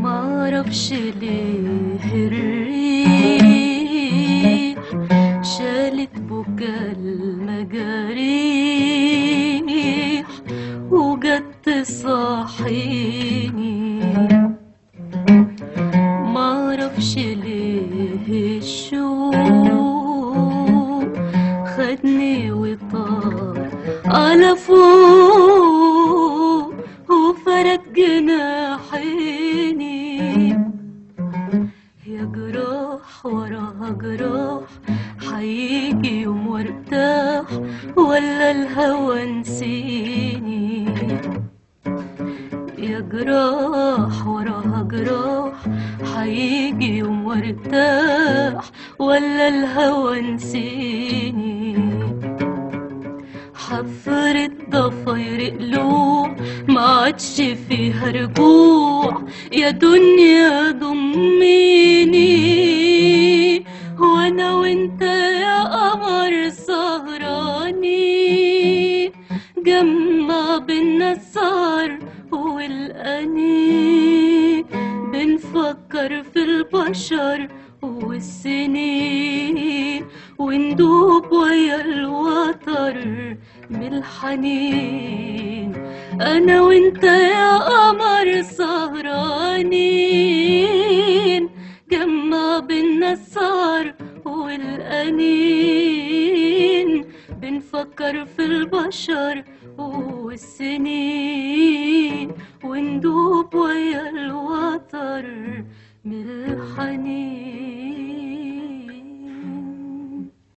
معرفش ليه الريح شالت بكا المجاريح وجت تصحيني. معرفش ليه الشوق خدني وطار على فوق وفرد جناحيني. يا جراح وراها جراح هيجي يوم وارتاح ولا الهوى نسيني. يا جراح وراها جراح هيجي يوم وارتاح ولا الهوى نسيني. حفرة ضفاير قلوب ما عادش فيها رجوع. يا دنيا ضميني وانا وانت يا قمر سهراني جمع بينا السهر والأنين. بنفكر في البشر والسنين وندوب ويا الوتر من الحنين. أنا وإنت يا قمر سهرانين جمع بينا السهر والأنين. بنفكر في البشر والسنين وندوب ويا الوتر من الحنين.